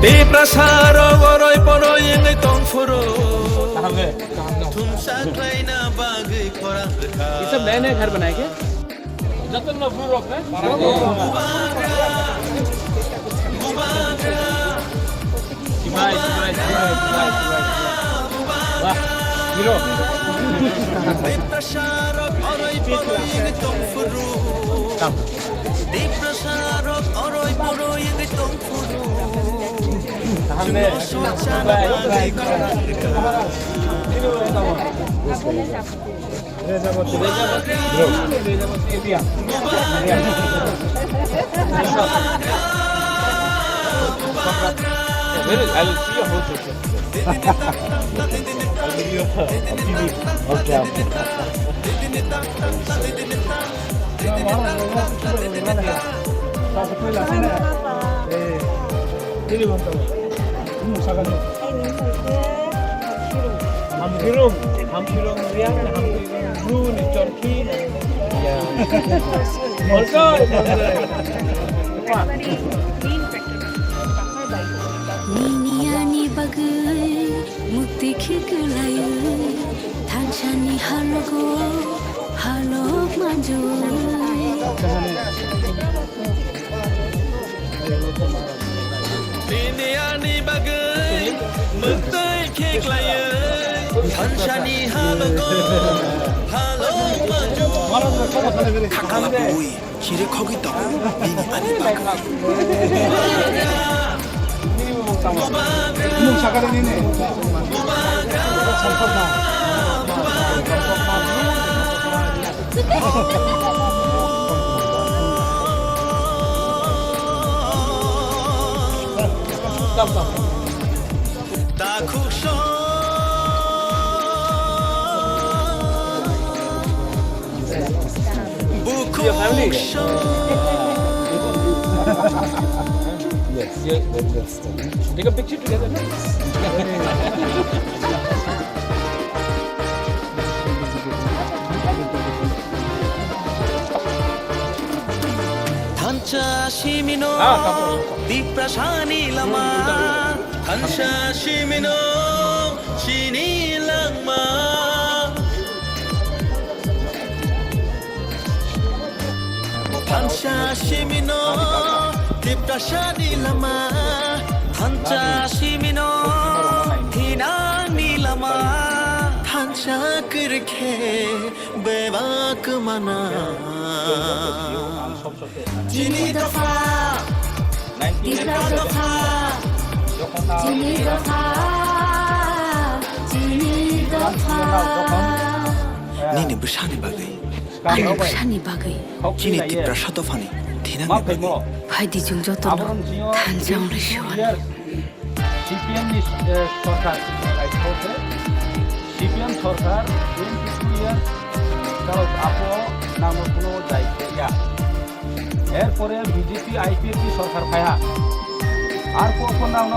Di prasaro oroy poroy ngai tong furo Thum sa klai na bagai khorang rekha ये सब नए नए घर बनाए क्या जतन में फूल रोक है शिवाय शिवाय शिवाय शिवाय शिवाय वाह hero Di prasaro oroy poroy ngai tong furo Di prasaro oroy poroy ngai tong furo हमने bagai khorang rekha I will see your whole picture. I'll give you a TV. Hamshirung Riang, Hamshirung Blue, Turkey. Yeah. Also, Niniani bagai mukti khikulayu thanchani halogo halok manju Niniani bagai mukti khikulayu thanchani halogo halok manju Kakala bui kire khogi tabu nini ani bagai yes, let's take a picture together. Thancha shimino di prasani lama Thancha shimino shini lama Thancha shimino di prasani lama Thancha shimino hinani lama Thancha kirkhe bevak mana Jini dafa Dibra dafa Jini dafa Jini dafa Nini bersani bagai Ani bersani bagai Kini di prasado fani Tinang bagai Haidi jung jotono thanjang reshuan CPM Sarkar CPM সরকার 22 ইয়ার কারো আপো নামে কোনো দায়িত্ব ইয়া এরপরে BJP IPFT সরকার পায়া আর কোন নাম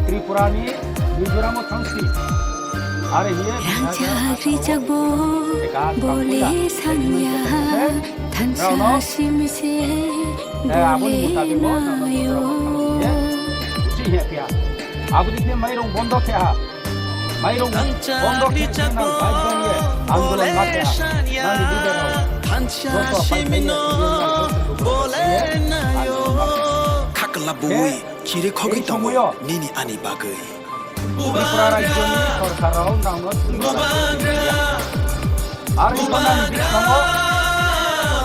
ত্রিপুরানি মিজোরাম থাংসি আর ইয়ে রাজা জগবো বলে সানিয়া থানসা সিমসে বলে নায়ো আবু দিকে মাইরং বন্ধ খেয়া মাইরং বন্ধ খেয়া আন্দোলন মাঠে নানি বুঝে নাও Thancha shimino bole nayo Kakala bui kire khogi tabu nini ani bagai Tripura রাজ্য সরকারও নাম আর ইমানান বিক্রম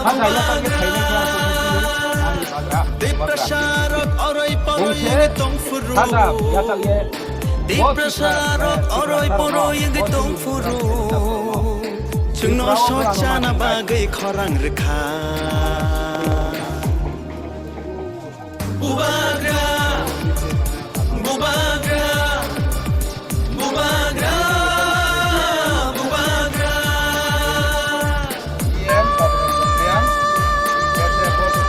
হাজা ইয়াকে খাইনে Di prasarok oroy poroy tong furu হাজা ইয়াকে Di prasarok oroy poroy tong furu Chungno sochana bagai khorang rekha Bubagra Bubagra Bubagra Bubagra Yang kemudian kita foto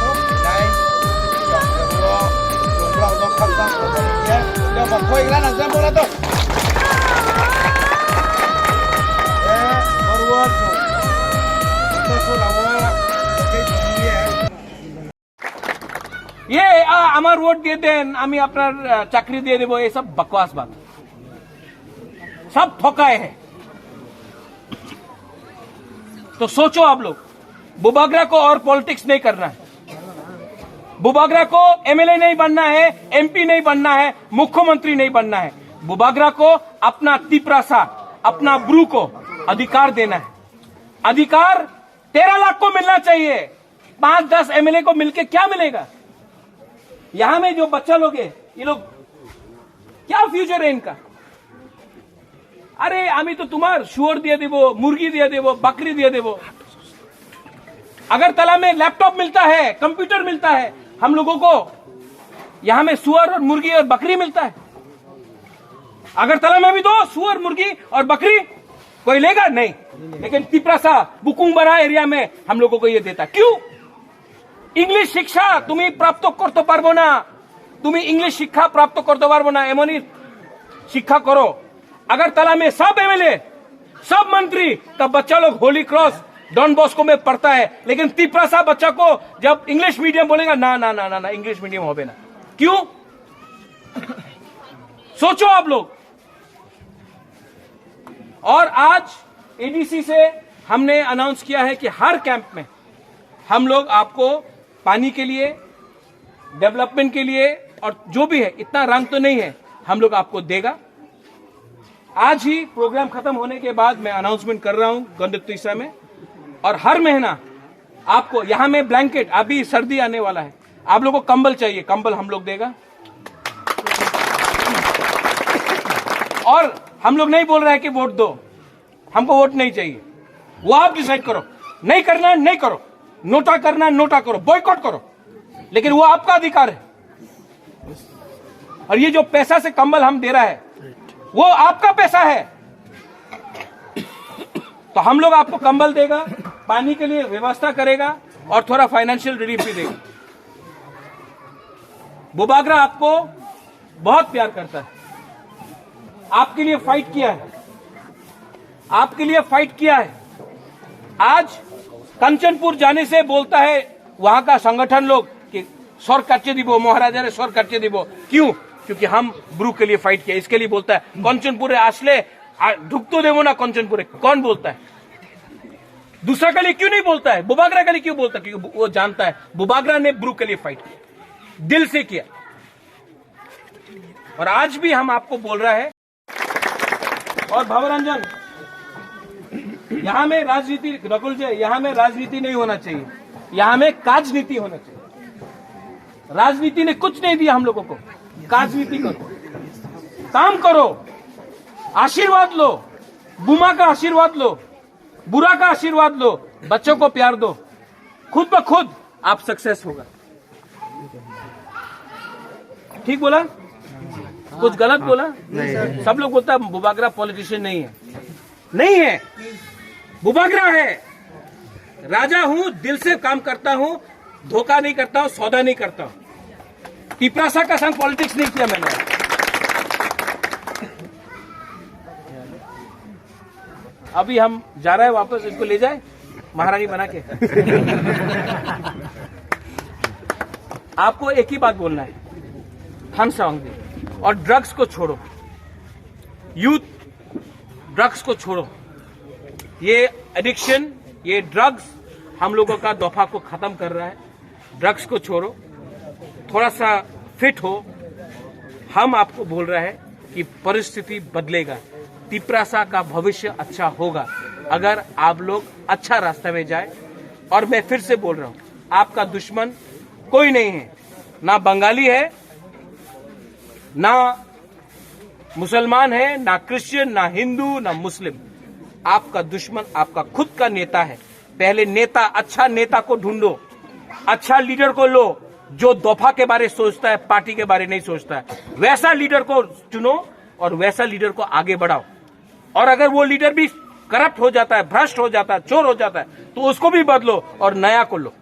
naik yang kedua jumlah untuk kantang kemudian dia pakai iklan aja bola tuh forward kita sudah mau pakai dunia ये আমার একবার vote দিয়ে দেন আমি আপনার চাকরি দিয়ে দেবো, ये सब बकवास बात, सब ठोकाए है। तो सोचो आप लोग, बुबागरा को और पॉलिटिक्स नहीं करना है, बुबागरा को एमएलए नहीं बनना है, एमपी नहीं बनना है, मुख्यमंत्री नहीं बनना है। बुबागरा को अपना तिपरासा, अपना ब्रू को अधिकार देना है। अधिकार 13 लाख को मिलना चाहिए, 5-10 एमएलए को मिलके क्या मिलेगा? यहां में जो बच्चा लोग है, ये लोग क्या फ्यूचर है इनका? अरे आमी तो तुम्हार शुअर दिए देवो, मुर्गी दिए देवो, बकरी दिए देवो। अगरतला में लैपटॉप मिलता है, कंप्यूटर मिलता है, हम लोगों को यहां में सुअर और मुर्गी और बकरी मिलता है। अगरतला में भी दो सुअर, मुर्गी और बकरी, कोई लेगा नहीं। लेकिन तिपरासा बुकुंबरा एरिया में हम लोगों को ये देता, क्यों? इंग्लिश शिक्षा तुम्हें प्राप्त करते पारबो ना, तुम्हें इंग्लिश शिक्षा प्राप्त करते पारबो ना, एमनी शिक्षा करो। अगरतला में सब एमएलए, सब मंत्री का बच्चा लोग होली क्रॉस, डॉन बॉस्को में पढ़ता है, लेकिन तिपरासा बच्चा को जब इंग्लिश मीडियम बोलेगा, ना ना ना ना ना इंग्लिश मीडियम हो ना, क्यों? सोचो आप लोग। और आज एडीसी से हमने अनाउंस किया है कि हर कैंप में हम लोग आपको पानी के लिए, डेवलपमेंट के लिए और जो भी है, इतना रंग तो नहीं है, हम लोग आपको देगा। आज ही प्रोग्राम खत्म होने के बाद मैं अनाउंसमेंट कर रहा हूं गंडक तीसरा में, और हर महीना आपको यहां में ब्लैंकेट, अभी सर्दी आने वाला है, आप लोगों को कंबल चाहिए, कंबल हम लोग देगा। और हम लोग नहीं बोल रहे हैं कि वोट दो, हमको वोट नहीं चाहिए, वो आप डिसाइड करो, नहीं करना है नहीं करो, नोटा करना है नोटा करो, बॉयकॉट करो, लेकिन वो आपका अधिकार है। और ये जो पैसा से कंबल हम दे रहा है वो आपका पैसा है, तो हम लोग आपको कंबल देगा, पानी के लिए व्यवस्था करेगा और थोड़ा फाइनेंशियल रिलीफ भी देगा। बुबागरा आपको बहुत प्यार करता है, आपके लिए फाइट किया है, आपके लिए फाइट किया है। आज कंचनपुर जाने से बोलता है वहां का संगठन लोग कि स्वर काटे दिबो, महाराजा ने स्वर काटे दिबो, क्यों? क्योंकि हम ब्रू के लिए फाइट किया, इसके लिए बोलता है। कंचनपुरे आसले ढुकतो देवो ना, कंचनपुरे कौन बोलता है? दूसरा के लिए क्यों नहीं बोलता है? बुबागरा के लिए क्यों बोलता है? क्योंकि वो जानता है बुबागरा ने ब्रू के लिए फाइट किया, दिल से किया। और आज भी हम आपको बोल रहा है। और भवरंजन, यहां में राजनीति, रकुल जी, यहां में राजनीति नहीं होना चाहिए, यहां में काजनीति होना चाहिए। राजनीति ने कुछ नहीं दिया हम लोगों को, काजनीति करो, काम करो, आशीर्वाद लो, बुमा का आशीर्वाद लो, बुरा का आशीर्वाद लो, बच्चों को प्यार दो, खुद ब खुद आप सक्सेस होगा। ठीक बोला? कुछ गलत बोला? सब लोग बोलता है बुबागरा पॉलिटिशियन नहीं है, नहीं है, बुबागरा है। राजा हूं, दिल से काम करता हूं, धोखा नहीं करता हूं, सौदा नहीं करता हूं। तिपरासा का संग पॉलिटिक्स नहीं किया मैंने। अभी हम जा रहे हैं वापस, इसको ले जाए महारानी बना के। आपको एक ही बात बोलना है, हम सॉन्ग दे, और ड्रग्स को छोड़ो, यूथ ड्रग्स को छोड़ो। ये एडिक्शन, ये ड्रग्स हम लोगों का दफा को खत्म कर रहा है। ड्रग्स को छोड़ो, थोड़ा सा फिट हो। हम आपको बोल रहे हैं कि परिस्थिति बदलेगा, तिपरासा का भविष्य अच्छा होगा अगर आप लोग अच्छा रास्ते में जाए। और मैं फिर से बोल रहा हूं, आपका दुश्मन कोई नहीं है, ना बंगाली है, ना मुसलमान है, ना क्रिश्चियन, ना हिंदू, ना मुस्लिम। आपका दुश्मन आपका खुद का नेता है। पहले नेता, अच्छा नेता को ढूंढो, अच्छा लीडर को लो, जो दफा के बारे सोचता है, पार्टी के बारे नहीं सोचता है। वैसा लीडर को चुनो और वैसा लीडर को आगे बढ़ाओ। और अगर वो लीडर भी करप्ट हो जाता है, भ्रष्ट हो जाता है, चोर हो जाता है, तो उसको भी बदलो और नया को लो।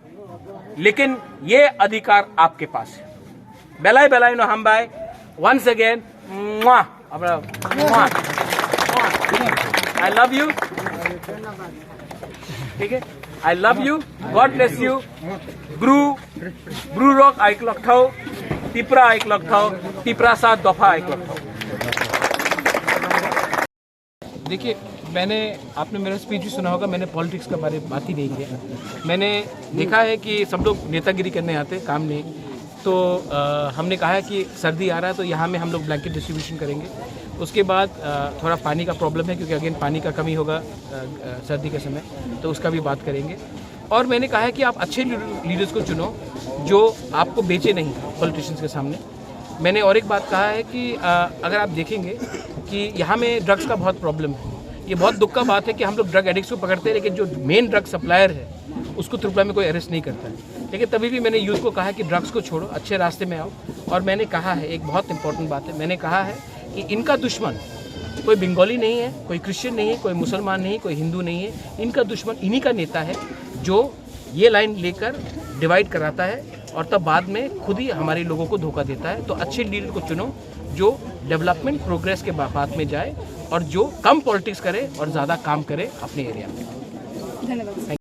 लेकिन ये अधिकार आपके पास है। बेलाई बेलाई नो हम भाई, once again I love you. ठीक है, I love you, God bless you. ब्रू रॉक आई क्लॉक थाओ। पिपरा एक लखाओ, पिपरा साथ दफा एक लखाओ। देखिए, आपने मेरा स्पीच भी सुना होगा, मैंने पॉलिटिक्स के बारे में बात ही नहीं किया। मैंने देखा है कि सब लोग नेतागिरी करने आते, काम नहीं। तो हमने कहा है कि सर्दी आ रहा है तो यहाँ में हम लोग ब्लैंकेट डिस्ट्रीब्यूशन करेंगे। उसके बाद थोड़ा पानी का प्रॉब्लम है, क्योंकि अगेन पानी का कमी होगा सर्दी के समय, तो उसका भी बात करेंगे। और मैंने कहा है कि आप अच्छे लीडर्स को चुनो जो आपको बेचे नहीं पॉलिटिशियंस के सामने। मैंने और एक बात कहा है कि अगर आप देखेंगे कि यहाँ में ड्रग्स का बहुत प्रॉब्लम है। ये बहुत दुख का बात है कि हम लोग ड्रग एडिक्ट्स को पकड़ते हैं, लेकिन जो मेन ड्रग सप्लायर है उसको त्रिपुरा में कोई अरेस्ट नहीं करता है। लेकिन तभी भी मैंने यूथ को कहा है कि ड्रग्स को छोड़ो, अच्छे रास्ते में आओ। और मैंने कहा है, एक बहुत इंपॉर्टेंट बात है, मैंने कहा है कि इनका दुश्मन कोई बंगाली नहीं है, कोई क्रिश्चियन नहीं है, कोई मुसलमान नहीं है, कोई हिंदू नहीं है। इनका दुश्मन इन्हीं का नेता है जो ये लाइन लेकर डिवाइड कराता है और तब बाद में खुद ही हमारे लोगों को धोखा देता है। तो अच्छे लीडर को चुनो जो डेवलपमेंट प्रोग्रेस के बात में जाए और जो कम पॉलिटिक्स करे और ज़्यादा काम करे अपने एरिया में। धन्यवाद।